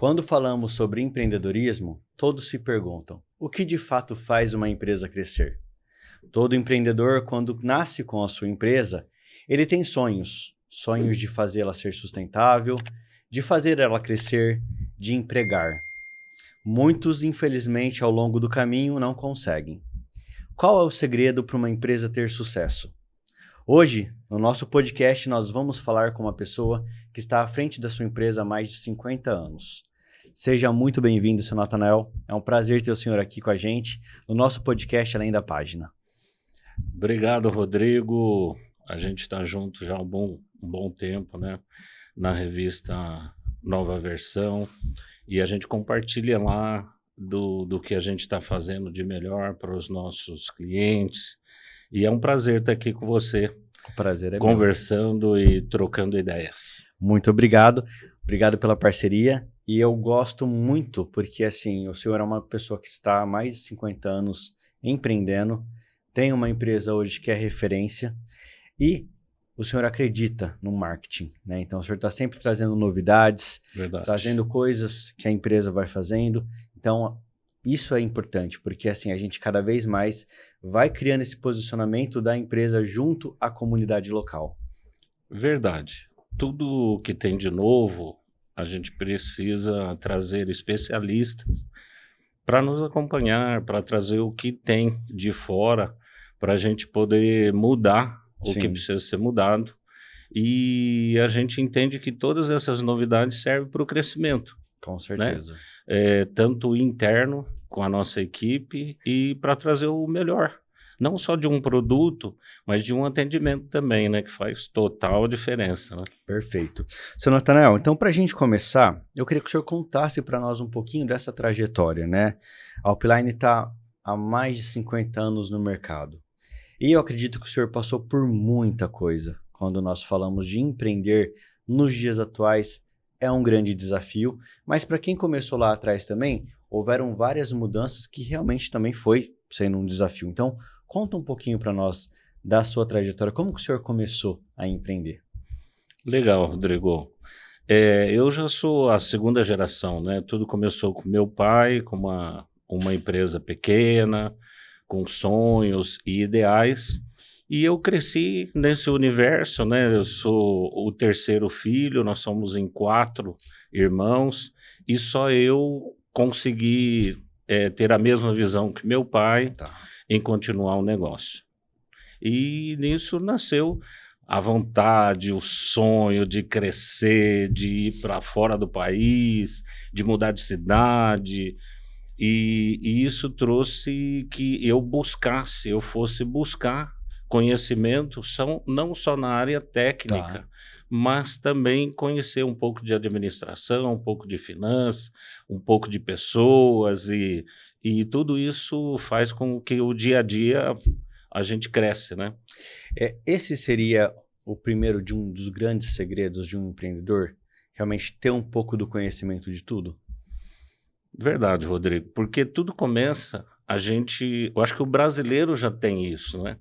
Quando falamos sobre empreendedorismo, todos se perguntam: o que de fato faz uma empresa crescer? Todo empreendedor, quando nasce com a sua empresa, ele tem sonhos. Sonhos de fazê-la ser sustentável, de fazer ela crescer, de empregar. Muitos, infelizmente, ao longo do caminho não conseguem. Qual é o segredo para uma empresa ter sucesso? Hoje, no nosso podcast, nós vamos falar com uma pessoa que está à frente da sua empresa há mais de 50 anos. Seja muito bem-vindo, Sr. Natanael. É um prazer ter o senhor aqui com a gente no nosso podcast Além da Página. Obrigado, Rodrigo. A gente está junto já há um bom tempo, né? Na revista Nova Versão. E a gente compartilha lá do que a gente está fazendo de melhor para os nossos clientes. E é um prazer estar aqui com você, O prazer é conversando e trocando ideias. Muito obrigado. Obrigado pela parceria. E eu gosto muito porque, assim, o senhor é uma pessoa que está há mais de 50 anos empreendendo, tem uma empresa hoje que é referência e o senhor acredita no marketing, né? Então, o senhor está sempre trazendo novidades, Verdade. trazendo coisas que a empresa vai fazendo. Então, isso é importante, porque assim, a gente cada vez mais vai criando esse posicionamento da empresa junto à comunidade local. Verdade. Tudo que tem de novo, a gente precisa trazer especialistas para nos acompanhar, para trazer o que tem de fora, para a gente poder mudar o que Sim. precisa ser mudado. E a gente entende que todas essas novidades servem para o crescimento, Com certeza. tanto interno com a nossa equipe e para trazer o melhor. Não só de um produto, mas de um atendimento também, né? Que faz total diferença, né? Perfeito. Seu Natanael, então para a gente começar, eu queria que o senhor contasse para nós um pouquinho dessa trajetória, né? A Upline está há mais de 50 anos no mercado. E eu acredito que o senhor passou por muita coisa. Quando nós falamos de empreender nos dias atuais, é um grande desafio. Mas para quem começou lá atrás também, houveram várias mudanças que realmente também foi sendo um desafio. Então, conta um pouquinho para nós da sua trajetória. Como que o senhor começou a empreender? Legal, Rodrigo. Eu já sou a segunda geração, né? Tudo começou com meu pai, com uma empresa pequena, com sonhos e ideais. E eu cresci nesse universo, né? Eu sou o terceiro filho, nós somos em 4 irmãos, e só eu consegui ter a mesma visão que meu pai em continuar o negócio. E nisso nasceu a vontade, o sonho de crescer, de ir para fora do país, de mudar de cidade. E isso trouxe que eu fosse buscar conhecimento, não só na área técnica, mas também conhecer um pouco de administração, um pouco de finanças, um pouco de pessoas, e tudo isso faz com que o dia a dia a gente cresce, né? Esse seria o primeiro de um dos grandes segredos de um empreendedor? Realmente ter um pouco do conhecimento de tudo? Verdade, Rodrigo, porque tudo começa, eu acho que o brasileiro já tem isso, né?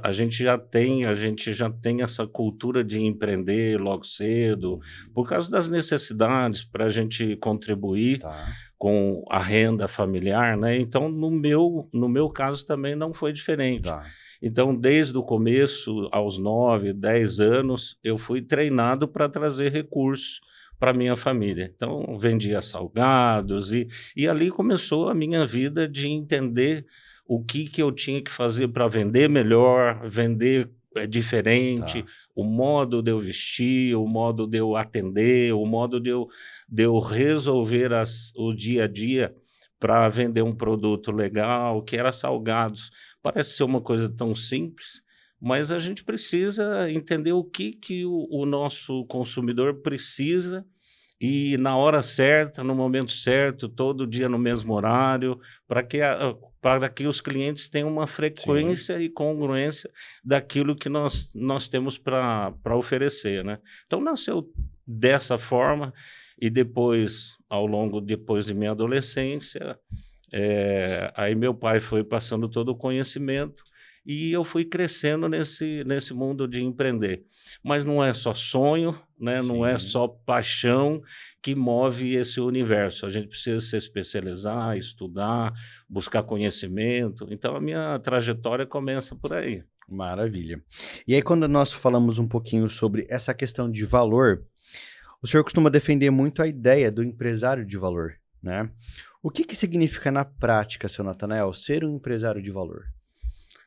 A gente já tem essa cultura de empreender logo cedo, por causa das necessidades, para a gente contribuir com a renda familiar, né? Então, no meu caso também não foi diferente. Então, desde o começo, aos 9, 10 anos, eu fui treinado para trazer recursos para minha família. Então, vendia salgados e ali começou a minha vida de entender o que eu tinha que fazer para vender melhor, vender diferente, o modo de eu vestir, o modo de eu atender, o modo de eu resolver o dia a dia para vender um produto legal, que era salgados. Parece ser uma coisa tão simples, mas a gente precisa entender o que o nosso consumidor precisa e na hora certa, no momento certo, todo dia no mesmo horário, para que os clientes tenham uma frequência e congruência daquilo que nós temos para oferecer, né? Então nasceu dessa forma e depois, depois de minha adolescência, aí meu pai foi passando todo o conhecimento e eu fui crescendo nesse mundo de empreender. Mas não é só sonho, né? Não é Sim. só paixão que move esse universo. A gente precisa se especializar, estudar, buscar conhecimento. Então, a minha trajetória começa por aí. Maravilha. E aí, quando nós falamos um pouquinho sobre essa questão de valor, o senhor costuma defender muito a ideia do empresário de valor, né? O que que significa na prática, seu Natanael, ser um empresário de valor?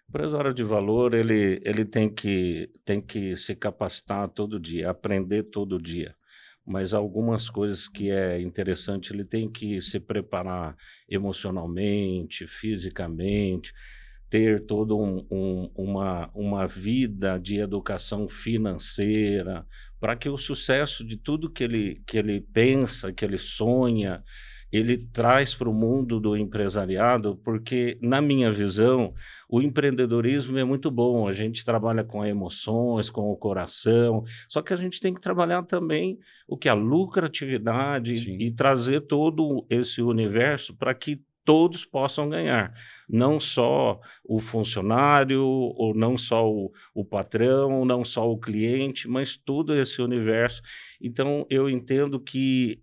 O empresário de valor, ele tem que se capacitar todo dia, aprender todo dia. Mas algumas coisas que é interessante, ele tem que se preparar emocionalmente, fisicamente, ter toda uma vida de educação financeira, para que o sucesso de tudo que ele pensa, que ele sonha, ele traz para o mundo do empresariado, porque, na minha visão, o empreendedorismo é muito bom. A gente trabalha com emoções, com o coração, só que a gente tem que trabalhar também o que é a lucratividade Sim. e trazer todo esse universo para que todos possam ganhar, não só o funcionário, ou não só o patrão, não só o cliente, mas todo esse universo. Então, eu entendo que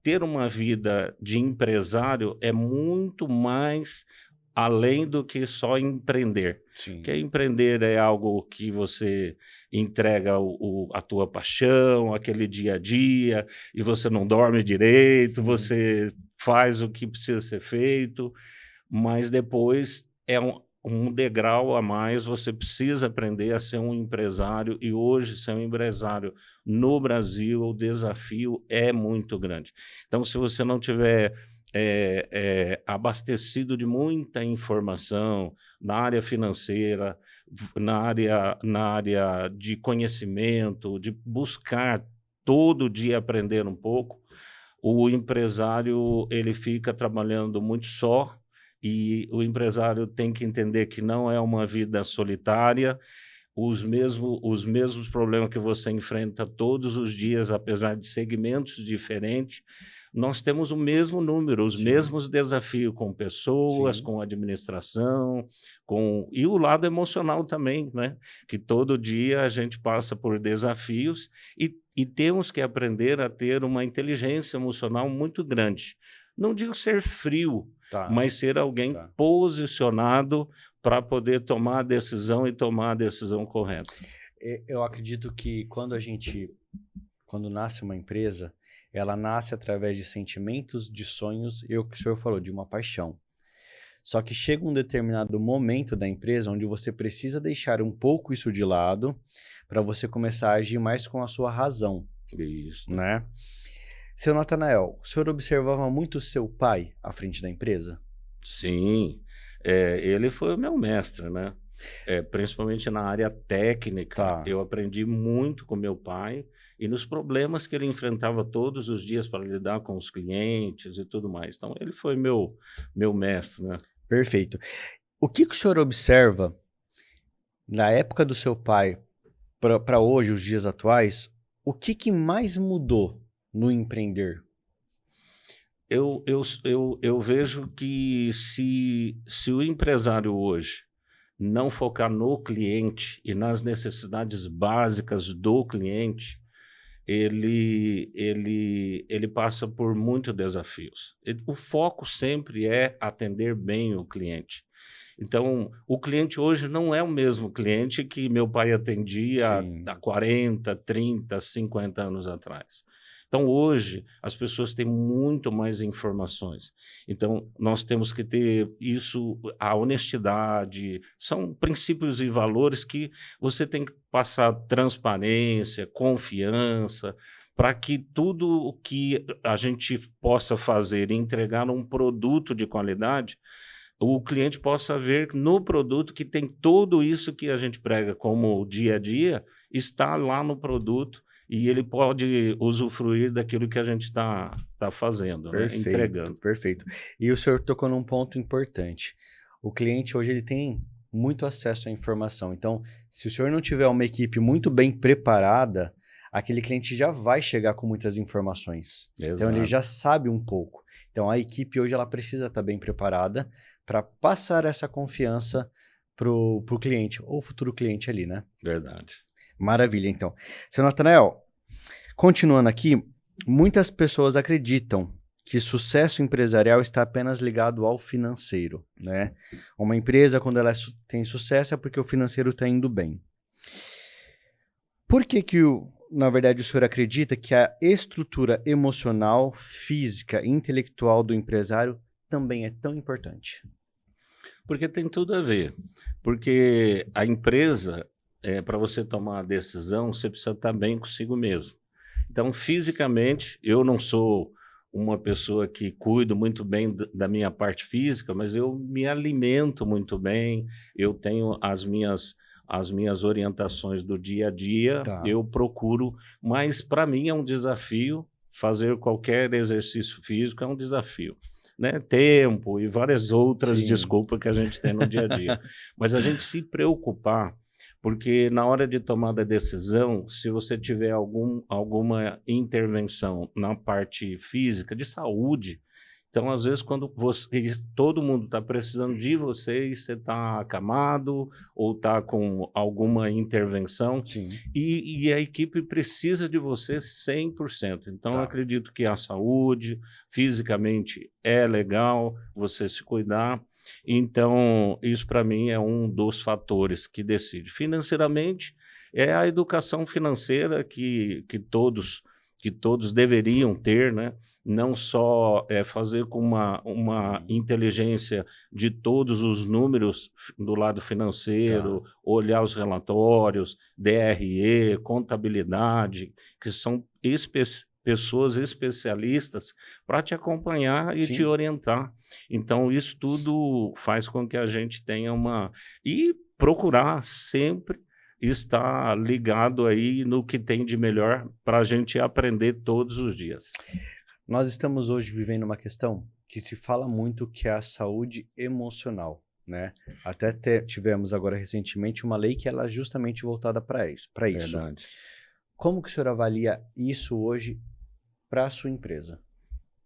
ter uma vida de empresário é muito mais além do que só empreender. Sim. Porque empreender é algo que você entrega a tua paixão, aquele dia a dia, e você não dorme direito, você faz o que precisa ser feito, mas depois é um degrau a mais, você precisa aprender a ser um empresário, e hoje ser um empresário no Brasil, o desafio é muito grande. Então, se você não tiver abastecido de muita informação na área financeira, na área de conhecimento, de buscar todo dia aprender um pouco, o empresário ele fica trabalhando muito só, e o empresário tem que entender que não é uma vida solitária. Os mesmos problemas que você enfrenta todos os dias, apesar de segmentos diferentes, nós temos o mesmo número, os Sim. mesmos desafios com pessoas, Sim. com administração, e o lado emocional também, né? Que todo dia a gente passa por desafios, e temos que aprender a ter uma inteligência emocional muito grande. Não digo ser frio, Tá. mas ser alguém Tá. posicionado para poder tomar a decisão, e tomar a decisão correta. Eu acredito que quando nasce uma empresa, ela nasce através de sentimentos, de sonhos e o que o senhor falou, de uma paixão. Só que chega um determinado momento da empresa onde você precisa deixar um pouco isso de lado para você começar a agir mais com a sua razão, Isso. né? Seu Natanael, o senhor observava muito seu pai à frente da empresa? Sim, ele foi o meu mestre, né? Principalmente na área técnica, Tá. eu aprendi muito com meu pai, e nos problemas que ele enfrentava todos os dias para lidar com os clientes e tudo mais. Então, ele foi meu mestre, né? Perfeito. O que que o senhor observa na época do seu pai para hoje, os dias atuais, o que que mais mudou no empreender? Eu vejo que se o empresário hoje não focar no cliente e nas necessidades básicas do cliente, ele passa por muitos desafios. O foco sempre é atender bem o cliente. Então, o cliente hoje não é o mesmo cliente que meu pai atendia Sim. há 40, 30, 50 anos atrás. Então, hoje, as pessoas têm muito mais informações. Então, nós temos que ter isso, a honestidade, são princípios e valores que você tem que passar transparência, confiança, para que tudo o que a gente possa fazer e entregar um produto de qualidade, o cliente possa ver no produto que tem tudo isso que a gente prega como dia a dia, está lá no produto, e ele pode usufruir daquilo que a gente está fazendo, né? Perfeito, Entregando. perfeito. E o senhor tocou num ponto importante. O cliente hoje ele tem muito acesso à informação. Então, se o senhor não tiver uma equipe muito bem preparada, aquele cliente já vai chegar com muitas informações. Então, ele Exato. já sabe um pouco. Então, a equipe hoje ela precisa estar bem preparada para passar essa confiança pro cliente, ou futuro cliente ali, né? Verdade. Maravilha, então. Seu Natanael, continuando aqui, muitas pessoas acreditam que sucesso empresarial está apenas ligado ao financeiro, né? Uma empresa, quando ela tem sucesso, é porque o financeiro está indo bem. Por que na verdade, o senhor acredita que a estrutura emocional, física e intelectual do empresário também é tão importante? Porque tem tudo a ver. Porque a empresa, para você tomar uma decisão, você precisa estar bem consigo mesmo. Então, fisicamente, eu não sou uma pessoa que cuido muito bem da minha parte física, mas eu me alimento muito bem, eu tenho as minhas orientações do dia a dia, Tá. eu procuro, mas para mim é um desafio fazer qualquer exercício físico, é um desafio. Né? Tempo e várias outras Sim. desculpas que a gente tem no dia a dia. Mas a gente se preocupar, porque na hora de tomar a decisão, se você tiver alguma intervenção na parte física, de saúde, então às vezes quando todo mundo está precisando de você e você está acamado ou está com alguma intervenção, Sim. e a equipe precisa de você 100%. Então, eu acredito que a saúde, fisicamente, é legal você se cuidar. Então, isso para mim é um dos fatores que decide. Financeiramente, é a educação financeira que todos deveriam ter, né? Não só fazer com uma inteligência de todos os números do lado financeiro, olhar os relatórios, DRE, contabilidade, que são pessoas especialistas para te acompanhar e te orientar. Então, isso tudo faz com que a gente tenha e procurar sempre estar ligado aí no que tem de melhor para a gente aprender todos os dias. Nós estamos hoje vivendo uma questão que se fala muito, que é a saúde emocional, né? Até tivemos agora recentemente uma lei que ela é justamente voltada para isso. Verdade. Como que o senhor avalia isso hoje para a sua empresa?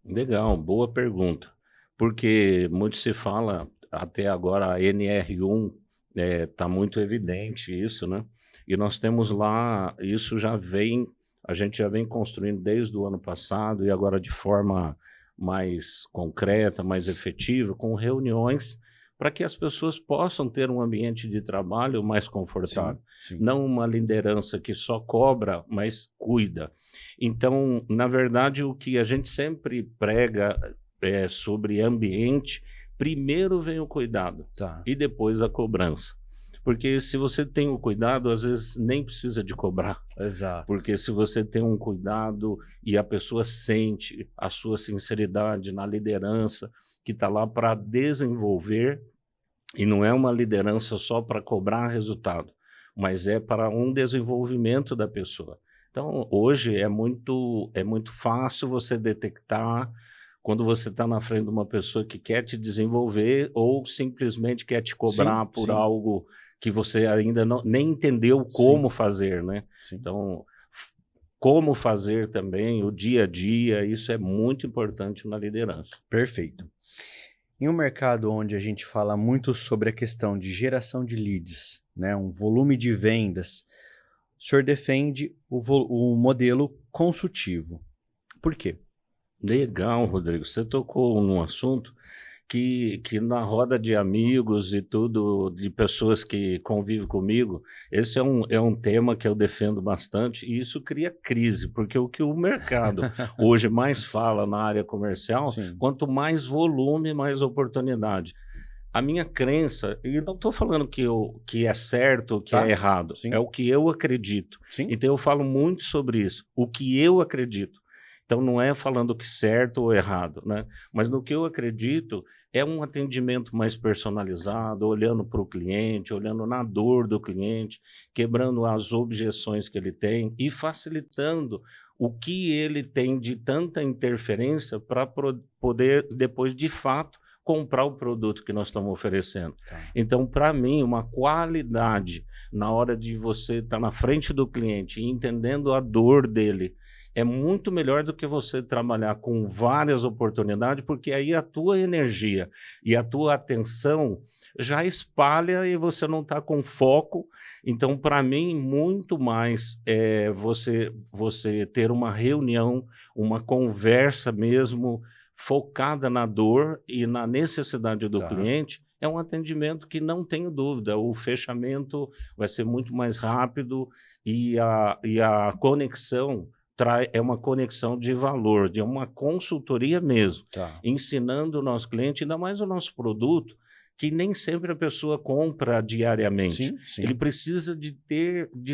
Legal, boa pergunta. Porque muito se fala, até agora a NR1 está muito evidente isso, né? E nós temos lá, isso a gente já vem construindo desde o ano passado e agora de forma mais concreta, mais efetiva, com reuniões para que as pessoas possam ter um ambiente de trabalho mais confortável. Sim. Não uma liderança que só cobra, mas cuida. Então, na verdade, o que a gente sempre prega sobre ambiente, primeiro vem o cuidado e depois a cobrança. Porque se você tem o cuidado, às vezes nem precisa de cobrar. Exato. Porque se você tem um cuidado e a pessoa sente a sua sinceridade na liderança, que está lá para desenvolver, e não é uma liderança só para cobrar resultado, mas é para um desenvolvimento da pessoa. Então, hoje é muito fácil você detectar quando você está na frente de uma pessoa que quer te desenvolver ou simplesmente quer te cobrar por algo que você ainda nem entendeu como fazer, né? Então, como fazer também, o dia a dia, isso é muito importante na liderança. Perfeito. Em um mercado onde a gente fala muito sobre a questão de geração de leads, né, um volume de vendas, o senhor defende o modelo consultivo. Por quê? Legal, Rodrigo. Você tocou num assunto que na roda de amigos e tudo, de pessoas que convivem comigo, esse é um tema que eu defendo bastante e isso cria crise, porque o que o mercado hoje mais fala na área comercial, quanto mais volume, mais oportunidade. A minha crença, e não estou falando que é certo ou que é errado, é o que eu acredito. Então eu falo muito sobre isso, o que eu acredito. Então, não é falando que certo ou errado, né? Mas no que eu acredito é um atendimento mais personalizado, olhando para o cliente, olhando na dor do cliente, quebrando as objeções que ele tem e facilitando o que ele tem de tanta interferência para poder, depois, de fato, comprar o produto que nós estamos oferecendo. Então, para mim, uma qualidade na hora de você estar na frente do cliente e entendendo a dor dele, é muito melhor do que você trabalhar com várias oportunidades, porque aí a tua energia e a tua atenção já espalha e você não está com foco. Então, para mim, muito mais é você ter uma reunião, uma conversa mesmo focada na dor e na necessidade do Tá, cliente, é um atendimento que não tenho dúvida, o fechamento vai ser muito mais rápido e a conexão é uma conexão de valor, de uma consultoria mesmo, tá. ensinando o nosso cliente, ainda mais o nosso produto, que nem sempre a pessoa compra diariamente. Sim, sim. Ele precisa de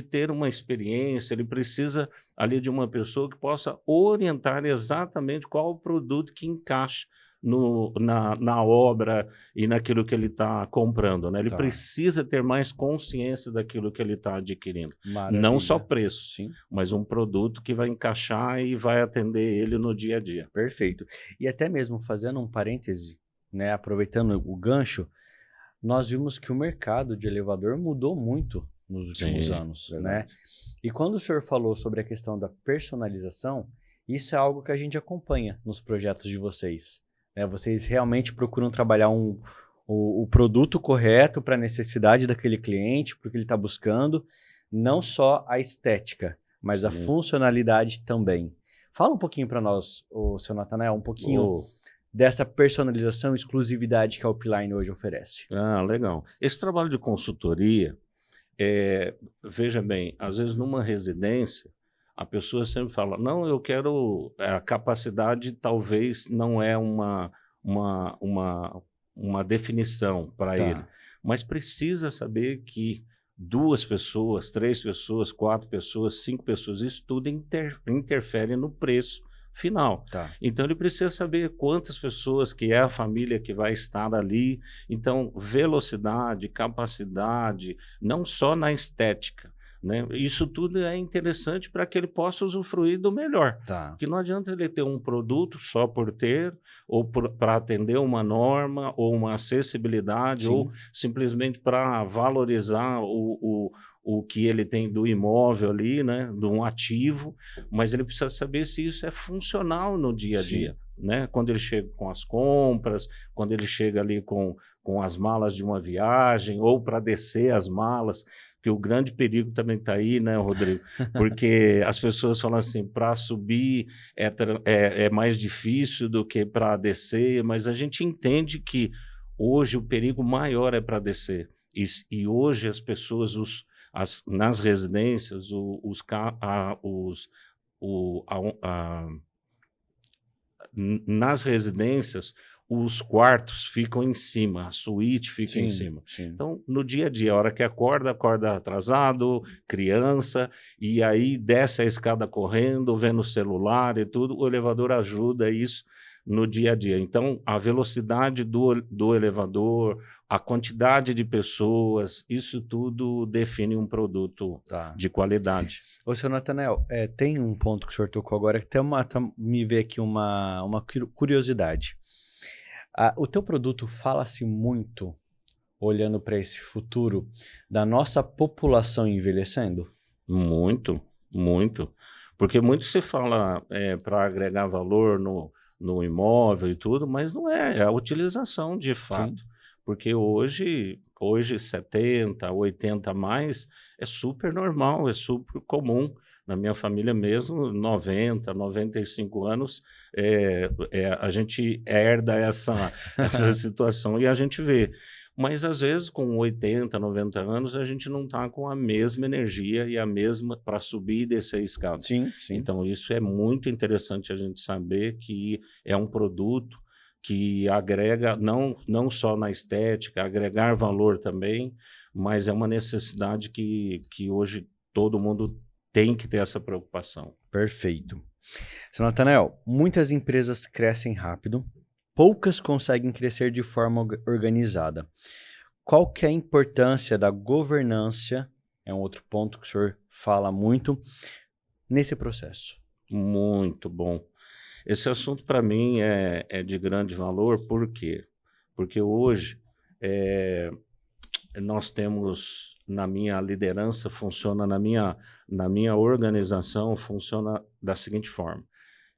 ter uma experiência, ele precisa ali de uma pessoa que possa orientar exatamente qual o produto que encaixa na obra e naquilo que ele está comprando, né? Ele Tá. precisa ter mais consciência daquilo que ele está adquirindo. Não só Maravilha. preço, Sim, mas um produto que vai encaixar e vai atender ele no dia a dia. perfeito. E até mesmo fazendo um parêntese, né, aproveitando o gancho, nós vimos que o mercado de elevador mudou muito nos últimos Sim, anos, né? verdade. E quando o senhor falou sobre a questão da personalização, isso é algo que a gente acompanha nos projetos de vocês, né? Vocês realmente procuram trabalhar o produto correto para a necessidade daquele cliente, para o que ele está buscando, não só a estética, mas a Sim. funcionalidade também. Fala um pouquinho para nós, o seu Natanael, um pouquinho Oh, dessa personalização e exclusividade que a Upline hoje oferece. legal. Esse trabalho de consultoria, veja bem, às vezes numa residência, a pessoa sempre fala, não, eu quero, a capacidade talvez não é uma, uma, uma definição para ele, Tá, mas precisa saber que 2 pessoas, 3 pessoas, 4 pessoas, 5 pessoas, isso tudo interfere no preço final. tá. Então ele precisa saber quantas pessoas que é a família que vai estar ali. Então, velocidade, capacidade, não só na estética, né? Isso tudo é interessante para que ele possa usufruir do melhor. Tá. Porque não adianta ele ter um produto só por ter, ou para atender uma norma, ou uma acessibilidade, ou Sim, simplesmente para valorizar o que ele tem do imóvel ali, né? De um ativo, mas ele precisa saber se isso é funcional no dia a sim. dia, né? Quando ele chega com as compras, quando ele chega ali com as malas de uma viagem, ou para descer as malas, que o grande perigo também está aí, né, Rodrigo? Porque as pessoas falam assim, para subir é mais difícil do que para descer, mas a gente entende que hoje o perigo maior é para descer. E hoje as pessoas, nas residências, nas residências, os quartos ficam em cima, a suíte fica em Sim, cima. sim. Então, no dia a dia, a hora que acorda atrasado, criança, e aí desce a escada correndo, vendo o celular e tudo, o elevador ajuda isso no dia a dia. Então, a velocidade do elevador, a quantidade de pessoas, isso tudo define um produto Tá. de qualidade. Ô, seu Natanael, tem um ponto que o senhor tocou agora que me veio aqui uma curiosidade. O teu produto fala-se muito, olhando para esse futuro, da nossa população envelhecendo? Muito, muito. Porque muito se fala para agregar valor no imóvel e tudo, mas não é a utilização de Sim, fato. Porque hoje 70, 80 a mais é super normal, é super comum. Na minha família mesmo, 90, 95 anos, a gente herda essa situação e a gente vê. Mas às vezes com 80, 90 anos a gente não está com a mesma energia e a mesma para subir e descer a escada. sim, sim. Então isso é muito interessante a gente saber que é um produto que agrega não só na estética, agregar valor também, mas é uma necessidade que hoje todo mundo tem que ter essa preocupação. Perfeito. Seu Natanael, muitas empresas crescem rápido, poucas conseguem crescer de forma organizada. Qual que é a importância da governança, é um outro ponto que o senhor fala muito, nesse processo? Muito bom. Esse assunto para mim é de grande valor, por quê? Porque hoje nós temos, na minha liderança, funciona na minha organização, funciona da seguinte forma.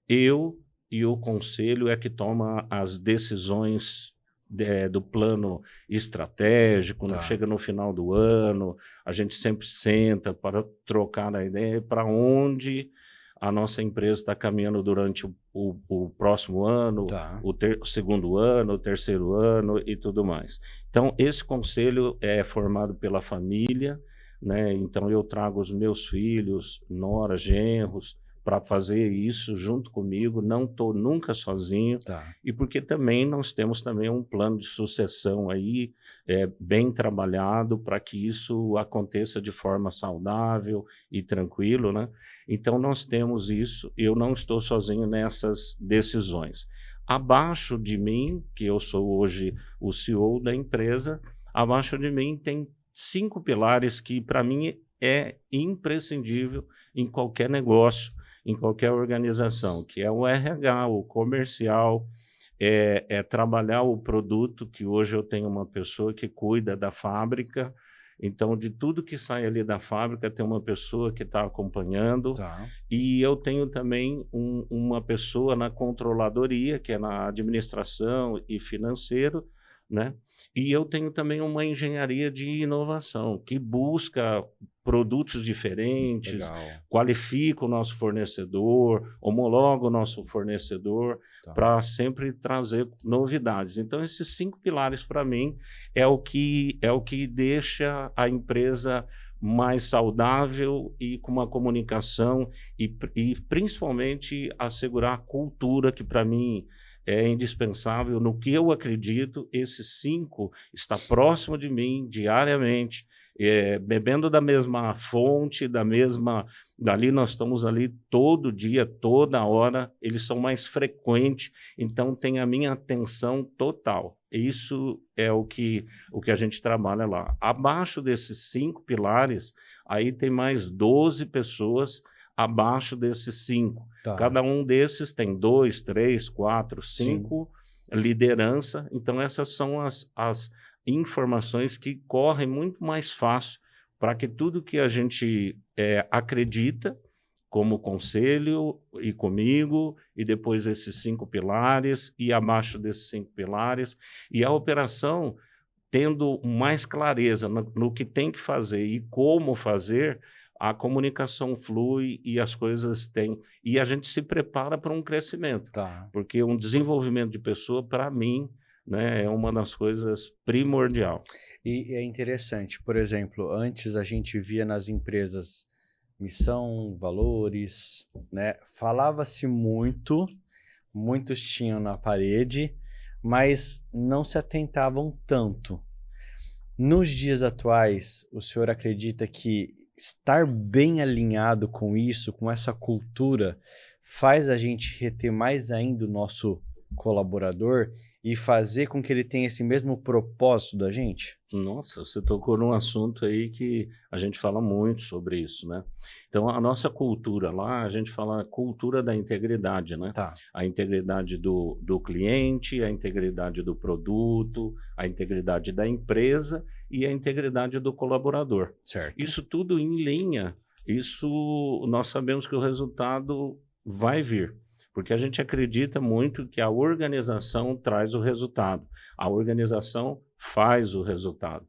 Eu e o conselho é que toma as decisões do plano estratégico, Tá. chega no final do ano, a gente sempre senta para trocar a ideia para onde a nossa empresa está caminhando durante o próximo ano, Tá. o segundo ano, o terceiro ano e tudo mais. Então, esse conselho é formado pela família, né? Então, eu trago os meus filhos, noras, genros, para fazer isso junto comigo, não estou nunca sozinho, Tá. e porque também nós temos também um plano de sucessão aí, bem trabalhado para que isso aconteça de forma saudável e tranquilo, né? Então nós temos isso, eu não estou sozinho nessas decisões. Abaixo de mim, que eu sou hoje o CEO da empresa, abaixo de mim tem 5 pilares que para mim é imprescindível em qualquer negócio, em qualquer organização, que é o RH, o comercial, é trabalhar o produto, que hoje eu tenho uma pessoa que cuida da fábrica, então de tudo que sai ali da fábrica tem uma pessoa que está acompanhando, Tá. e eu tenho também uma pessoa na controladoria, que é na administração e financeiro, né? E eu tenho também uma engenharia de inovação, que busca produtos diferentes, Legal. qualifica o nosso fornecedor, homologa o nosso fornecedor, Tá. para sempre trazer novidades. Então, esses 5 pilares, para mim, é o que deixa a empresa mais saudável e com uma comunicação e principalmente assegurar a cultura, que para mim é indispensável. No que eu acredito, esses 5 está próximo de mim diariamente, bebendo da mesma fonte, dali nós estamos ali todo dia, toda hora, eles são mais frequentes, então tem a minha atenção total. Isso é o que a gente trabalha lá. Abaixo desses 5 pilares, aí tem mais 12 pessoas abaixo desses 5. Tá. Cada um desses tem 2, 3, 4, Sim. 5 liderança. Então, essas são as informações que correm muito mais fácil para que tudo que a gente acredita, como conselho e comigo, e depois esses 5 pilares, e abaixo desses 5 pilares, e a operação tendo mais clareza no que tem que fazer e como fazer, a comunicação flui e as coisas têm. E a gente se prepara para um crescimento, Tá. porque um desenvolvimento de pessoa, para mim, né, é uma das coisas primordial. E é interessante, por exemplo, antes a gente via nas empresas missão, valores, né? Falava-se muito, muitos tinham na parede, mas não se atentavam tanto. Nos dias atuais, o senhor acredita que estar bem alinhado com isso, com essa cultura, faz a gente reter mais ainda o nosso colaborador e fazer com que ele tenha esse mesmo propósito da gente? Nossa, você tocou num assunto aí que a gente fala muito sobre isso, né? Então, a nossa cultura lá, a gente fala a cultura da integridade, né? Tá. A integridade do cliente, a integridade do produto, a integridade da empresa e a integridade do colaborador. Certo. Isso tudo em linha, isso nós sabemos que o resultado vai vir, porque a gente acredita muito que a organização traz o resultado, a organização faz o resultado.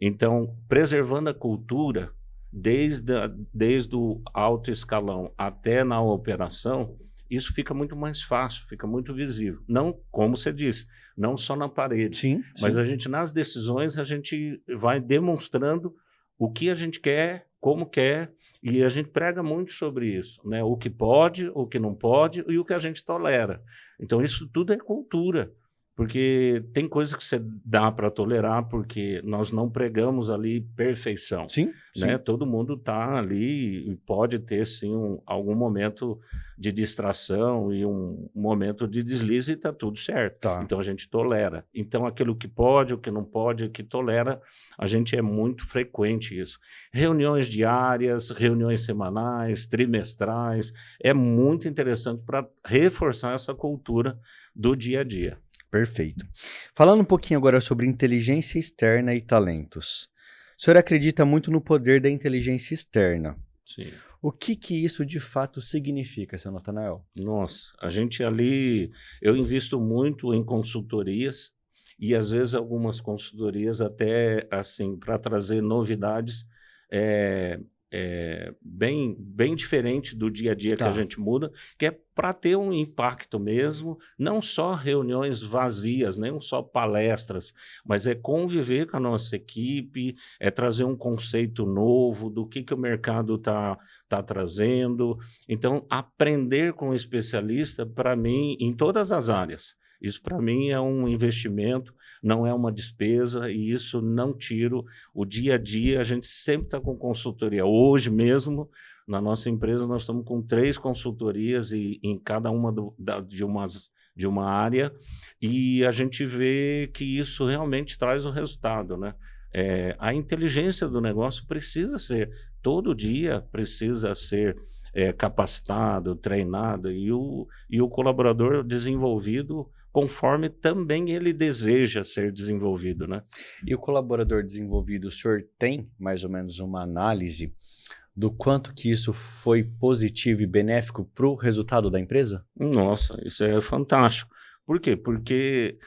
Então, preservando a cultura, desde o alto escalão até na operação, isso fica muito mais fácil, fica muito visível. Não, como você disse, não só na parede, Sim, mas sim. a gente, nas decisões, a gente vai demonstrando o que a gente quer, como quer, e a gente prega muito sobre isso, né? O que pode, o que não pode e o que a gente tolera. Então, isso tudo é cultura, porque tem coisas que você dá para tolerar, porque nós não pregamos ali perfeição, Sim, né? sim. Todo mundo está ali e pode ter, sim, algum momento de distração e um momento de deslize e está tudo certo. Tá. Então, a gente tolera. Então, aquilo que pode, o que não pode, o que tolera, a gente é muito frequente isso. Reuniões diárias, reuniões semanais, trimestrais, é muito interessante para reforçar essa cultura do dia a dia. Perfeito. Falando um pouquinho agora sobre inteligência externa e talentos. O senhor acredita muito no poder da inteligência externa. Sim. O que isso de fato significa, seu Natanael? Nossa, a gente ali, eu invisto muito em consultorias e às vezes algumas consultorias até assim para trazer novidades bem diferente do dia a dia que a Tá. gente muda, que é para ter um impacto mesmo, não só reuniões vazias, nem só palestras, mas é conviver com a nossa equipe, é trazer um conceito novo do que o mercado tá trazendo. Então, aprender com o especialista, para mim, em todas as áreas, isso para mim é um investimento, não é uma despesa, e isso não tiro. O dia a dia, a gente sempre está com consultoria. Hoje mesmo, na nossa empresa, nós estamos com 3 consultorias e em cada uma de uma área, e a gente vê que isso realmente traz o resultado, né? A inteligência do negócio precisa ser, todo dia precisa ser capacitado, treinado, e o colaborador desenvolvido conforme também ele deseja ser desenvolvido, né? E o colaborador desenvolvido, o senhor tem mais ou menos uma análise do quanto que isso foi positivo e benéfico para o resultado da empresa? Nossa, isso é fantástico. Por quê? Porque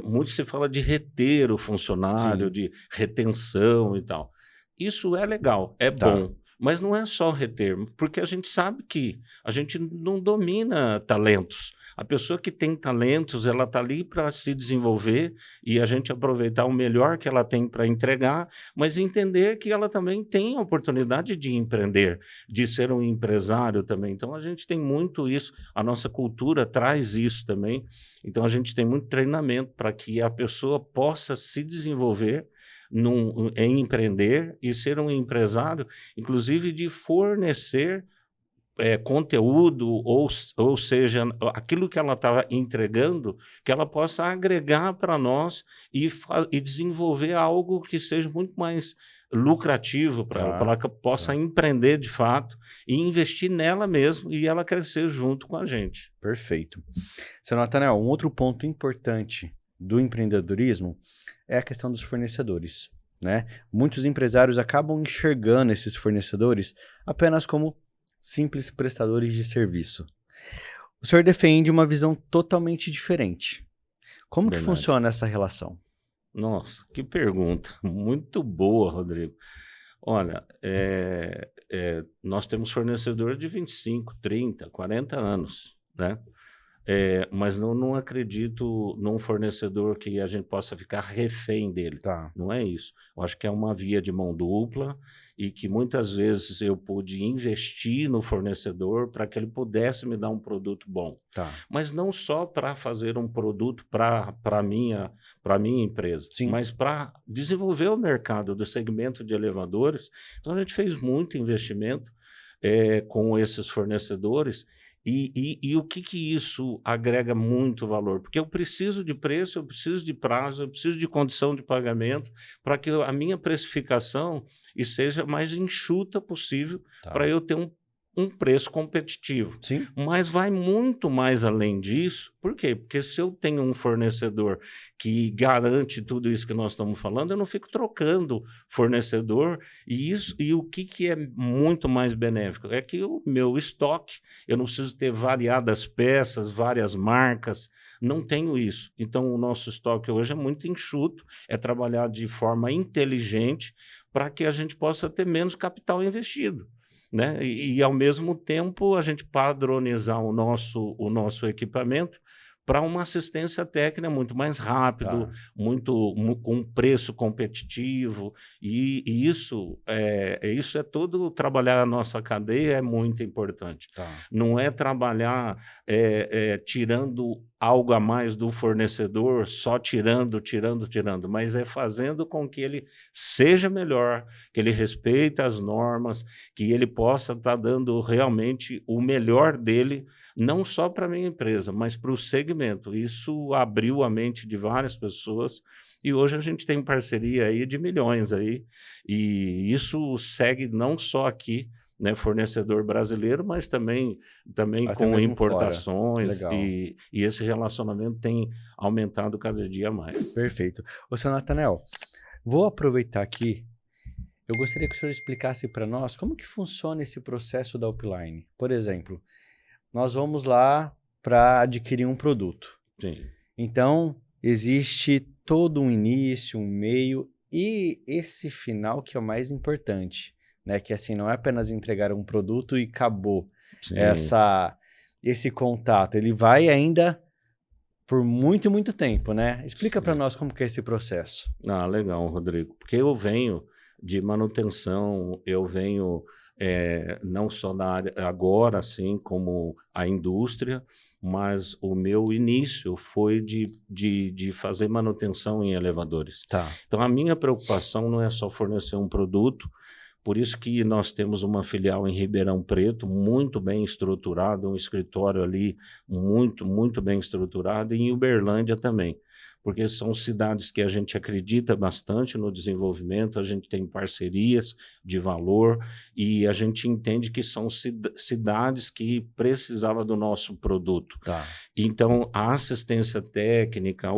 muito se fala de reter o funcionário, Sim, de retenção e tal. Isso é legal, é tá. bom, mas não é só reter, porque a gente sabe que a gente não domina talentos. A pessoa que tem talentos, ela está ali para se desenvolver e a gente aproveitar o melhor que ela tem para entregar, mas entender que ela também tem a oportunidade de empreender, de ser um empresário também. Então a gente tem muito isso, a nossa cultura traz isso também. Então a gente tem muito treinamento para que a pessoa possa se desenvolver em empreender e ser um empresário, inclusive de fornecer conteúdo, ou seja, aquilo que ela está entregando, que ela possa agregar para nós e desenvolver algo que seja muito mais lucrativo para ela, Tá, para que ela possa tá. empreender de fato e investir nela mesmo e ela crescer junto com a gente. Perfeito. Seu Nathanael, um outro ponto importante do empreendedorismo é a questão dos fornecedores, né? Muitos empresários acabam enxergando esses fornecedores apenas como simples prestadores de serviço. O senhor defende uma visão totalmente diferente. Como que Verdade. funciona essa relação? Nossa, que pergunta. Muito boa, Rodrigo. Olha, nós temos fornecedores de 25, 30, 40 anos, né? Mas não acredito num fornecedor que a gente possa ficar refém dele. Tá, Não é isso. Eu acho que é uma via de mão dupla e que muitas vezes eu pude investir no fornecedor para que ele pudesse me dar um produto bom. tá. Mas não só para fazer um produto para minha empresa, Sim, mas para desenvolver o mercado do segmento de elevadores. Então a gente fez muito investimento com esses fornecedores. E o que isso agrega muito valor? Porque eu preciso de preço, eu preciso de prazo, eu preciso de condição de pagamento para que a minha precificação seja mais enxuta possível para tá. eu ter um preço competitivo. Sim, Mas vai muito mais além disso. Por quê? Porque se eu tenho um fornecedor que garante tudo isso que nós estamos falando, eu não fico trocando fornecedor. E o que é muito mais benéfico? É que o meu estoque, eu não preciso ter variadas peças, várias marcas, não tenho isso. Então, o nosso estoque hoje é muito enxuto, é trabalhar de forma inteligente para que a gente possa ter menos capital investido, né? Ao mesmo tempo, a gente padronizar o nosso equipamento para uma assistência técnica muito mais rápido, tá, com um preço competitivo, e isso é tudo, trabalhar a nossa cadeia é muito importante. tá. Não é trabalhar tirando algo a mais do fornecedor, só tirando, mas é fazendo com que ele seja melhor, que ele respeite as normas, que ele possa estar dando realmente o melhor dele, não só para a minha empresa, mas para o segmento. Isso abriu a mente de várias pessoas e hoje a gente tem parceria aí de milhões aí, e isso segue não só aqui, né, fornecedor brasileiro, mas também Até com mesmo fora. importações, Legal. e esse relacionamento tem aumentado cada dia mais. Perfeito. Ô, seu Nathanael, vou aproveitar aqui. Eu gostaria que o senhor explicasse para nós como que funciona esse processo da Upline. Por exemplo, nós vamos lá para adquirir um produto. Sim. Então, existe todo um início, um meio e esse final que é o mais importante, né? Que assim, não é apenas entregar um produto e acabou. Sim. Esse contato, ele vai ainda por muito, muito tempo, né? Explica para Sim. nós como que é esse processo. Ah, legal, Rodrigo. Porque eu venho de manutenção, eu venho não só na área agora, assim como a indústria, mas o meu início foi de fazer manutenção em elevadores. Tá. Então, a minha preocupação não é só fornecer um produto, por isso que nós temos uma filial em Ribeirão Preto, muito bem estruturada, um escritório ali muito, muito bem estruturado, e em Uberlândia também, porque são cidades que a gente acredita bastante no desenvolvimento, a gente tem parcerias de valor e a gente entende que são cidades que precisavam do nosso produto. Tá. Então, a assistência técnica,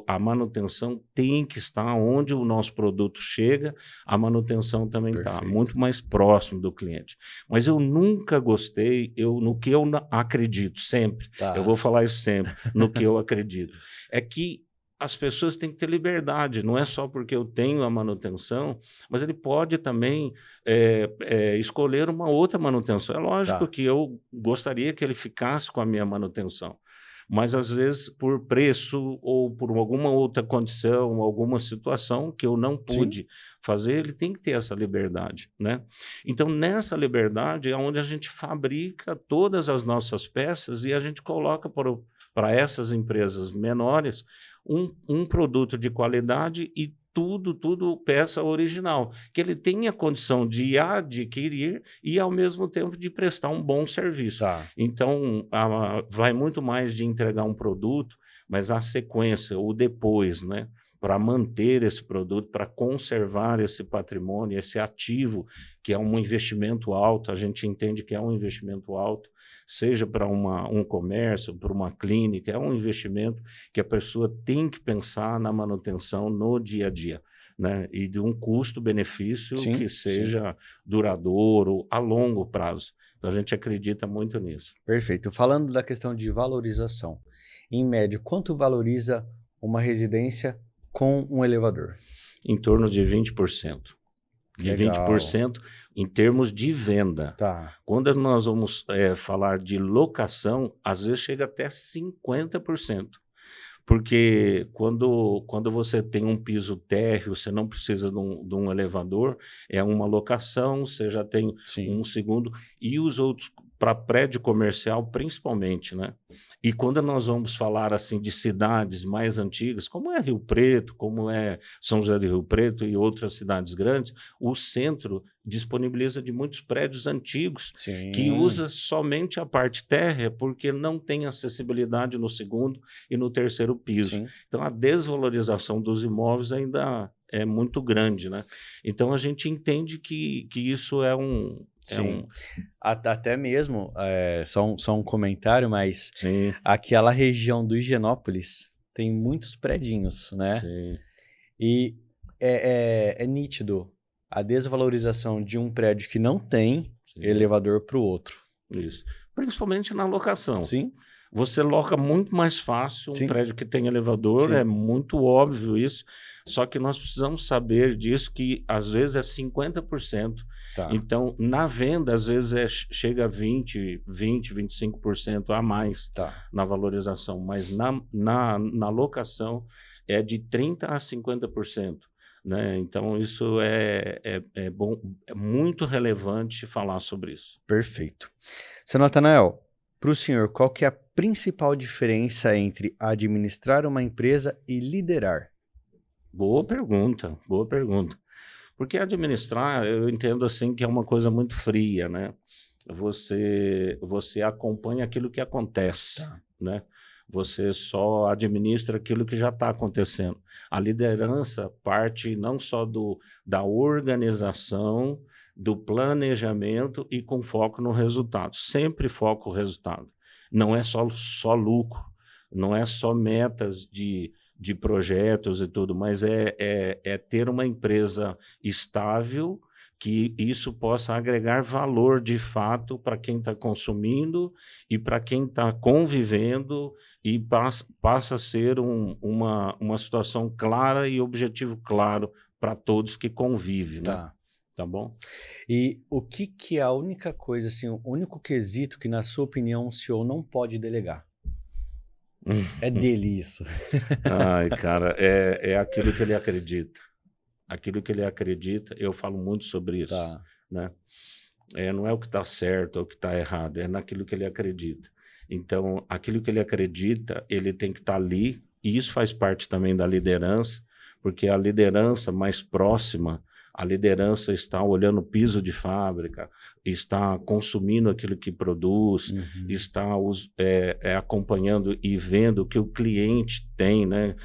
a manutenção tem que estar onde o nosso produto chega, a manutenção também está muito mais próximo do cliente. Mas eu nunca gostei, no que eu acredito sempre, eu vou falar isso sempre, no que eu acredito, é que as pessoas têm que ter liberdade, não é só porque eu tenho a manutenção, mas ele pode também escolher uma outra manutenção. É lógico que eu gostaria que ele ficasse com a minha manutenção, mas às vezes por preço ou por alguma outra condição, alguma situação que eu não pude fazer, ele tem que ter essa liberdade, né? Então, nessa liberdade é onde a gente fabrica todas as nossas peças e a gente coloca para essas empresas menores um produto de qualidade e tudo peça original, que ele tenha condição de adquirir e, ao mesmo tempo, de prestar um bom serviço. Então, vai muito mais de entregar um produto, mas a sequência, o depois, né? Para manter esse produto, para conservar esse patrimônio, esse ativo, que é um investimento alto, a gente entende que é um investimento alto, seja para um comércio, para uma clínica, é um investimento que a pessoa tem que pensar na manutenção no dia a dia, né? E de um custo-benefício que seja duradouro, a longo prazo. Então, a gente acredita muito nisso. Perfeito. Falando da questão de valorização, em média, quanto valoriza uma residência com um elevador? Em torno de 20%. De 20% em termos de venda. Quando nós vamos falar de locação, às vezes chega até 50%. Porque quando você tem um piso térreo, você não precisa de um elevador, é uma locação, você já tem um segundo, e os outros, para prédio comercial principalmente, né? E quando nós vamos falar assim de cidades mais antigas, como é Rio Preto, como é São José do Rio Preto e outras cidades grandes, o centro disponibiliza de muitos prédios antigos que usa somente a parte térrea porque não tem acessibilidade no segundo e no terceiro piso. Então, a desvalorização dos imóveis ainda é muito grande, né? Então, a gente entende que isso é um... Até mesmo, só um comentário, mas aquela região do Higienópolis tem muitos predinhos, né? E é nítido a desvalorização de um prédio que não tem elevador para o outro. Isso. Principalmente na locação. Você loca muito mais fácil um prédio que tem elevador, é muito óbvio isso, só que nós precisamos saber disso, que às vezes é 50%. Então, na venda, às vezes chega a 25% a mais na valorização, mas na locação é de 30% a 50%. Né? Então, isso é bom, é muito relevante falar sobre isso. Perfeito. Seu Natanael, para o senhor, qual que é a principal diferença entre administrar uma empresa e liderar? Boa pergunta, boa pergunta. Porque administrar, eu entendo assim que é uma coisa muito fria, né? Você acompanha aquilo que acontece, né? Você só administra aquilo que já está acontecendo. A liderança parte não só da organização, do planejamento e com foco no resultado. Sempre foco no resultado. Não é só lucro, não é só metas de projetos e tudo, mas é ter uma empresa estável que isso possa agregar valor de fato para quem está consumindo e para quem está convivendo e passa a ser uma situação clara e objetivo claro para todos que convivem, né? Tá. Tá bom? E o que é a única coisa, assim, o único quesito que, na sua opinião, o CEO não pode delegar? É dele isso. Ai, cara, é aquilo que ele acredita. Aquilo que ele acredita, eu falo muito sobre isso, Tá. né? Não é o que está certo ou o que está errado, é naquilo que ele acredita. Então, aquilo que ele acredita, ele tem que estar ali, e isso faz parte também da liderança, porque a liderança mais próxima, a liderança está olhando o piso de fábrica, está consumindo aquilo que produz, Uhum. está acompanhando e vendo o que o cliente tem, né,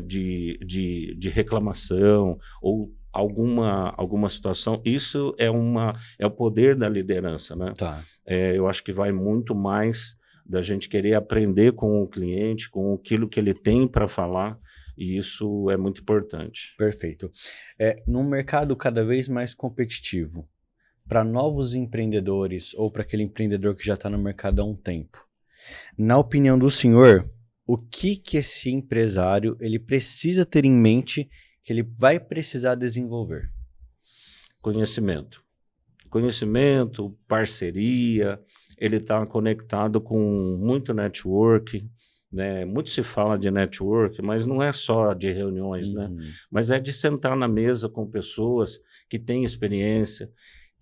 de reclamação ou alguma situação. Isso é o poder da liderança, né? Tá. Eu acho que vai muito mais da gente querer aprender com o cliente, com aquilo que ele tem para falar, e isso é muito importante. Perfeito. Num mercado cada vez mais competitivo, para novos empreendedores ou para aquele empreendedor que já está no mercado há um tempo, na opinião do senhor, o que esse empresário ele precisa ter em mente que ele vai precisar desenvolver? Conhecimento, parceria, ele está conectado com muito network, né? Muito se fala de network, mas não é só de reuniões, né? Mas é de sentar na mesa com pessoas que têm experiência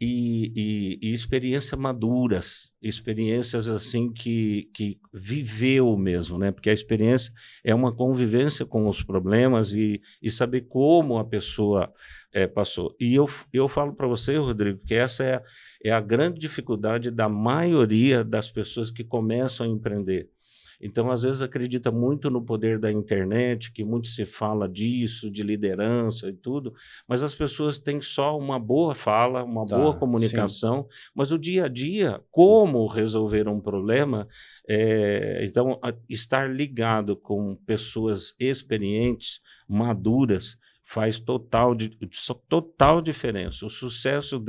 e experiências maduras, experiências assim que viveu mesmo, né? Porque a experiência é uma convivência com os problemas e saber como a pessoa passou. E eu falo para você, Rodrigo, que essa é a grande dificuldade da maioria das pessoas que começam a empreender. Então, às vezes, acredita muito no poder da internet, que muito se fala disso, de liderança e tudo, mas as pessoas têm só uma boa fala, uma boa comunicação, mas o dia a dia, como resolver um problema, então, estar ligado com pessoas experientes, maduras, faz total diferença. O sucesso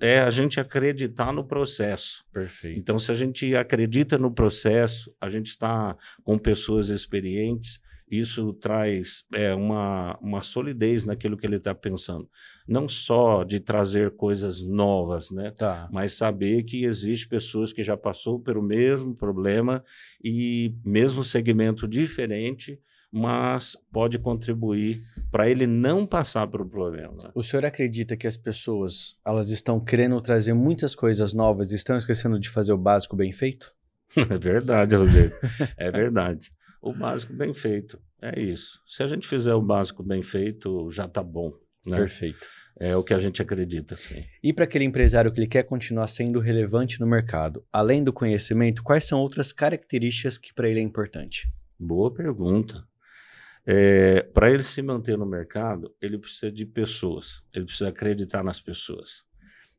é a gente acreditar no processo. Perfeito. Então, se a gente acredita no processo, a gente está com pessoas experientes, isso traz uma solidez naquilo que ele está pensando. Não só de trazer coisas novas, né? Mas saber que existe pessoas que já passou pelo mesmo problema e mesmo segmento diferente, mas pode contribuir para ele não passar por um problema. O senhor acredita que as pessoas elas estão querendo trazer muitas coisas novas e estão esquecendo de fazer o básico bem feito? É verdade, Rodrigo. É verdade. O básico bem feito, é isso. Se a gente fizer o básico bem feito, já está bom, né? Perfeito. É o que a gente acredita, sim. E para aquele empresário que ele quer continuar sendo relevante no mercado, além do conhecimento, quais são outras características que para ele é importante? Boa pergunta. Para ele se manter no mercado, ele precisa de pessoas, ele precisa acreditar nas pessoas,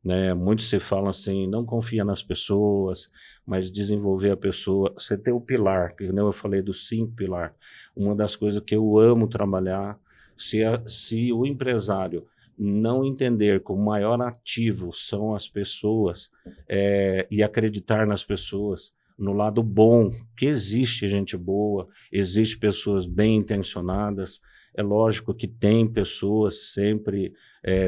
né? Muitos se falam assim, não confia nas pessoas, mas desenvolver a pessoa, você tem o pilar, que eu falei dos 5 pilares, uma das coisas que eu amo trabalhar, se o empresário não entender que o maior ativo são as pessoas e acreditar nas pessoas, no lado bom, que existe gente boa, existe pessoas bem intencionadas, é lógico que tem pessoas sempre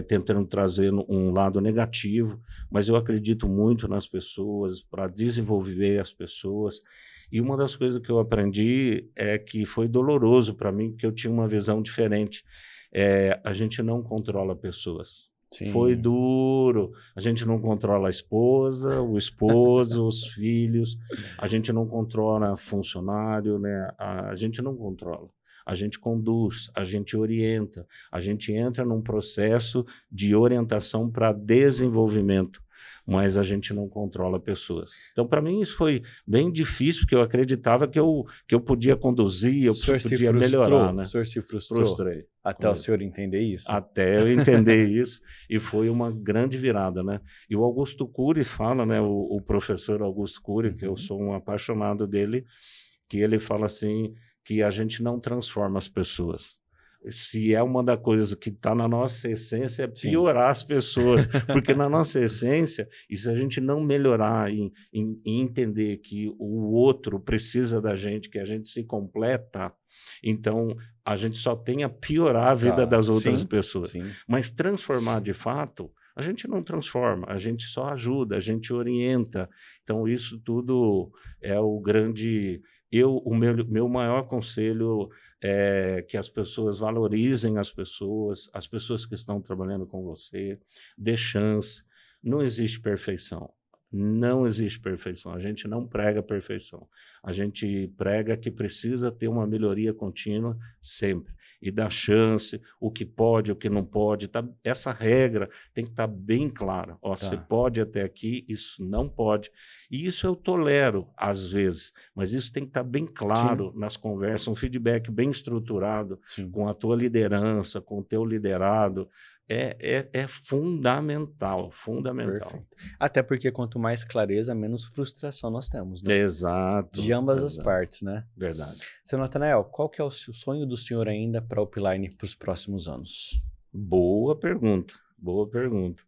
tentando trazer um lado negativo, mas eu acredito muito nas pessoas, para desenvolver as pessoas, e uma das coisas que eu aprendi é que foi doloroso para mim, porque eu tinha uma visão diferente, a gente não controla pessoas. Sim. Foi duro, a gente não controla a esposa, o esposo, os filhos, a gente não controla funcionário, né? A gente não controla, a gente conduz, a gente orienta, a gente entra num processo de orientação para desenvolvimento, mas a gente não controla pessoas. Então, para mim, isso foi bem difícil, porque eu acreditava que eu podia conduzir, eu podia melhorar, né? O senhor se frustrou? Frustrei. Até o senhor entender isso? Até eu entender isso, e foi uma grande virada, né? E o Augusto Cury fala, né? O professor Augusto Cury, que eu sou um apaixonado dele, que ele fala assim, que a gente não transforma as pessoas, se é uma das coisas que está na nossa essência, é Sim. piorar as pessoas. Porque na nossa essência, e se a gente não melhorar em entender que o outro precisa da gente, que a gente se completa, então a gente só tem a piorar a vida das outras Sim, pessoas. sim. Mas transformar de fato, a gente não transforma, a gente só ajuda, a gente orienta. Então isso tudo é o grande... O meu maior conselho é que as pessoas valorizem as pessoas que estão trabalhando com você, dê chance. Não existe perfeição. Não existe perfeição. A gente não prega perfeição. A gente prega que precisa ter uma melhoria contínua sempre. E dar chance, o que pode, o que não pode. Tá? Essa regra tem que estar bem clara. Ó, você pode até aqui, isso não pode. E isso eu tolero, às vezes. Mas isso tem que estar bem claro nas conversas, um feedback bem estruturado, com a tua liderança, com o teu liderado. É fundamental, fundamental. Perfeito. Até porque quanto mais clareza, menos frustração nós temos, né? Exato. De ambas as partes, né? Verdade. Seu Natanael, qual que é o sonho do senhor ainda para a Upline para os próximos anos? Boa pergunta, boa pergunta.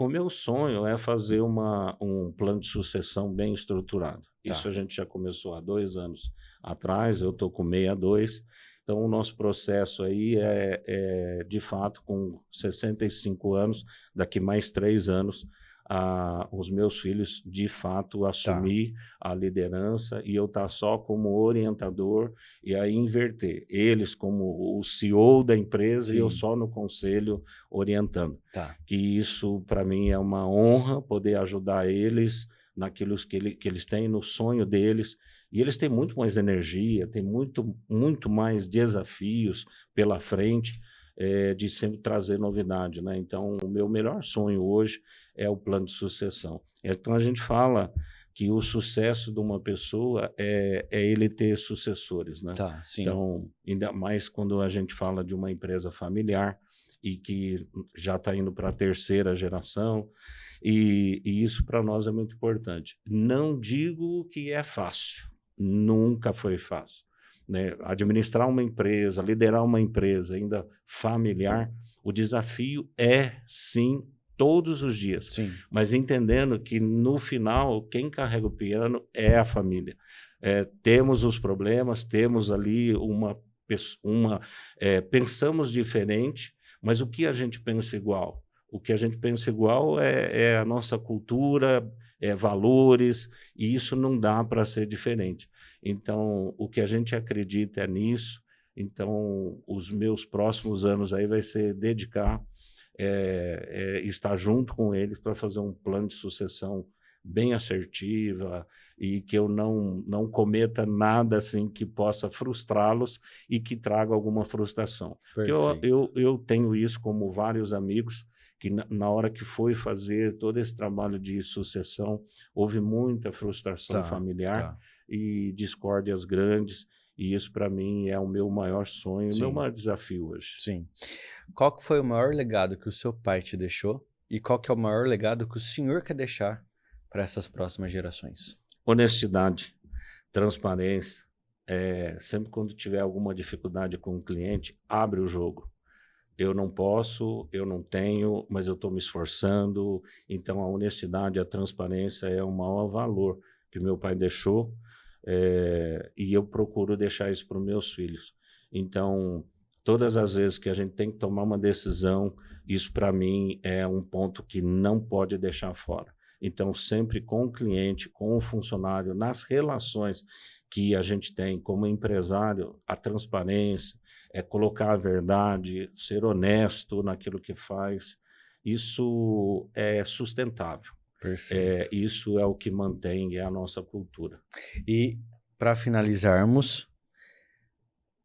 O meu sonho é fazer um plano de sucessão bem estruturado. Isso a gente já começou há 2 anos atrás, eu estou com 62. Então, o nosso processo aí de fato, com 65 anos, daqui mais 3 anos, os meus filhos, de fato, assumir a liderança e eu estar só como orientador e aí inverter. Eles como o CEO da empresa e eu só no conselho orientando. Que isso, para mim, é uma honra poder ajudar eles naquilo que eles têm, no sonho deles. E eles têm muito mais energia, têm muito mais desafios pela frente, de sempre trazer novidade, né? Então, o meu melhor sonho hoje é o plano de sucessão. Então, a gente fala que o sucesso de uma pessoa é ele ter sucessores, né? Então, ainda mais quando a gente fala de uma empresa familiar e que já está indo para a 3ª geração, e isso para nós é muito importante. Não digo que é fácil, nunca foi fácil, né? Administrar uma empresa, liderar uma empresa ainda familiar, o desafio é, sim, todos os dias. Mas entendendo que, no final, quem carrega o piano é a família. Temos os problemas, temos ali pensamos diferente, mas o que a gente pensa igual? O que a gente pensa igual é a nossa cultura, valores, e isso não dá para ser diferente. Então, o que a gente acredita é nisso. Então, os meus próximos anos aí vai ser dedicar, estar junto com eles para fazer um plano de sucessão bem assertiva e que eu não cometa nada assim que possa frustrá-los e que traga alguma frustração. Eu tenho isso como vários amigos, que na hora que foi fazer todo esse trabalho de sucessão, houve muita frustração familiar e discórdias grandes, e isso para mim é o meu maior sonho, o meu maior desafio hoje. Qual que foi o maior legado que o seu pai te deixou e qual que é o maior legado que o senhor quer deixar para essas próximas gerações? Honestidade, transparência. Sempre quando tiver alguma dificuldade com o cliente, abre o jogo. Eu não posso, eu não tenho, mas eu estou me esforçando. Então, a honestidade, a transparência é o maior valor que meu pai deixou, e eu procuro deixar isso para os meus filhos. Então, todas as vezes que a gente tem que tomar uma decisão, isso para mim é um ponto que não pode deixar fora. Então, sempre com o cliente, com o funcionário, nas relações que a gente tem como empresário, a transparência, colocar a verdade, ser honesto naquilo que faz, isso é sustentável. Isso é o que mantém a nossa cultura. E, para finalizarmos,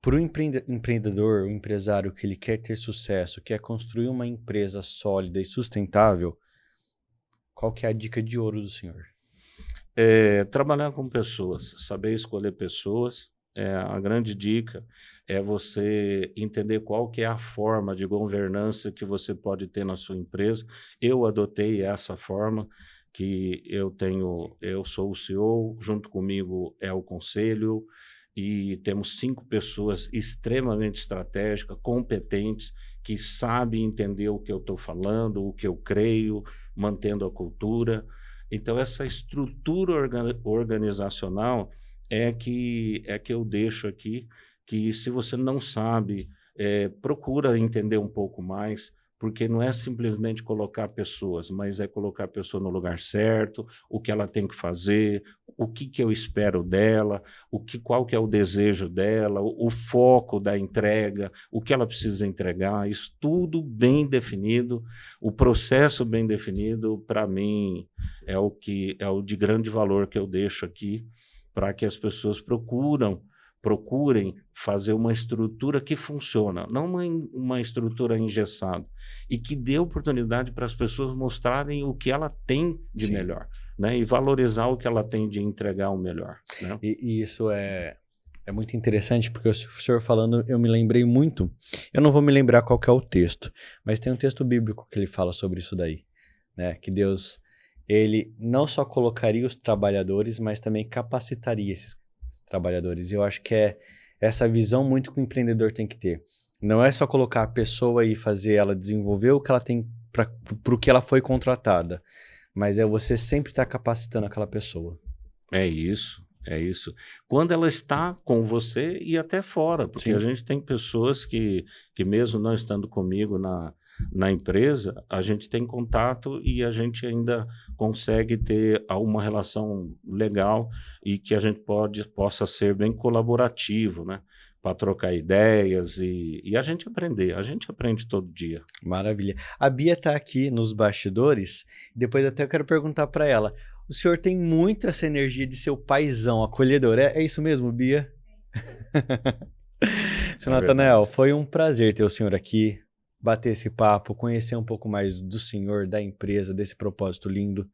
para o empreendedor, o empresário que ele quer ter sucesso, quer construir uma empresa sólida e sustentável, qual que é a dica de ouro do senhor? Trabalhar com pessoas, saber escolher pessoas. A grande dica é você entender qual que é a forma de governança que você pode ter na sua empresa. Eu adotei essa forma, que eu sou o CEO, junto comigo é o conselho, e temos 5 pessoas extremamente estratégicas, competentes, que sabem entender o que eu estou falando, o que eu creio, mantendo a cultura. Então, essa estrutura organizacional é que eu deixo aqui, que se você não sabe, procura entender um pouco mais, porque não é simplesmente colocar pessoas, mas é colocar a pessoa no lugar certo, o que ela tem que fazer, o que eu espero dela, qual que é o desejo dela, o foco da entrega, o que ela precisa entregar, isso tudo bem definido, o processo bem definido, para mim, é o de grande valor que eu deixo aqui, para que as pessoas procurem fazer uma estrutura que funciona, não uma estrutura engessada, e que dê oportunidade para as pessoas mostrarem o que ela tem de melhor, né? E valorizar o que ela tem de entregar o melhor. Né? E isso é muito interessante, porque o senhor falando, eu me lembrei muito, eu não vou me lembrar qual que é o texto, mas tem um texto bíblico que ele fala sobre isso daí, né? Que Deus, ele não só colocaria os trabalhadores, mas também capacitaria esses trabalhadores. Eu acho que é essa visão muito que o empreendedor tem que ter. Não é só colocar a pessoa e fazer ela desenvolver o que ela tem para o que ela foi contratada, mas é você sempre estar capacitando aquela pessoa. É isso. Quando ela está com você e até fora, porque a gente tem pessoas que mesmo não estando comigo na empresa, a gente tem contato e a gente ainda consegue ter uma relação legal e que a gente possa ser bem colaborativo, né? Para trocar ideias e a gente aprende todo dia. Maravilha. A Bia está aqui nos bastidores, depois até eu quero perguntar para ela, o senhor tem muito essa energia de ser o paizão, acolhedor, é isso mesmo, Bia? Seu Natanael, foi um prazer ter o senhor aqui, bater esse papo, conhecer um pouco mais do senhor, da empresa, desse propósito lindo.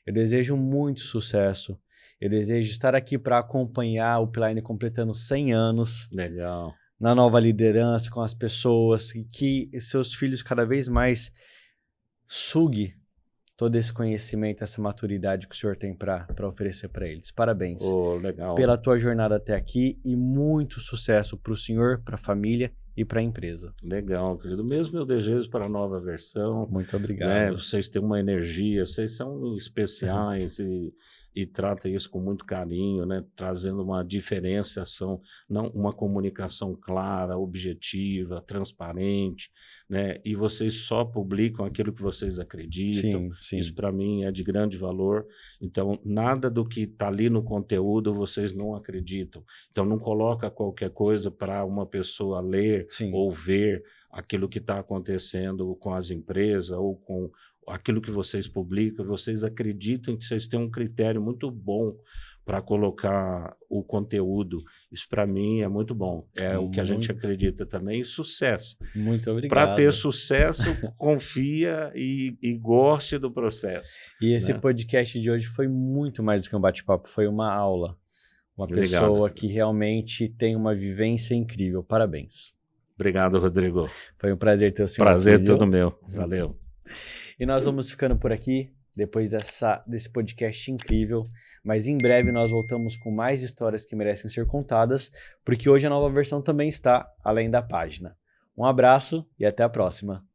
Eu desejo muito sucesso. Eu desejo estar aqui para acompanhar o Upline completando 100 anos. Legal. Na nova liderança, com as pessoas, e que seus filhos cada vez mais suguem todo esse conhecimento, essa maturidade que o senhor tem para oferecer para eles. Parabéns legal. Pela tua jornada até aqui e muito sucesso para o senhor, para a família e para a empresa. Legal, querido. Mesmo meu desejo para a nova versão. Muito obrigado. Né? Vocês têm uma energia, vocês são especiais e trata isso com muito carinho, né? Trazendo uma diferenciação, não, uma comunicação clara, objetiva, transparente, né? E vocês só publicam aquilo que vocês acreditam. Sim. Isso para mim é de grande valor. Então, nada do que está ali no conteúdo vocês não acreditam. Então, não coloca qualquer coisa para uma pessoa ler ou ver aquilo que está acontecendo com as empresas ou com aquilo que vocês publicam. Vocês acreditam que vocês têm um critério muito bom para colocar o conteúdo. Isso para mim é muito bom. É o que a gente acredita também. E sucesso. Muito obrigado. Para ter sucesso, confia e goste do processo. E esse podcast de hoje foi muito mais do que um bate-papo, foi uma aula. Uma pessoa que realmente tem uma vivência incrível. Parabéns. Obrigado, Rodrigo. Foi um prazer ter o senhor. Prazer todo meu. Valeu. E nós vamos ficando por aqui, depois desse podcast incrível. Mas em breve nós voltamos com mais histórias que merecem ser contadas, porque hoje a nova versão também está além da página. Um abraço e até a próxima.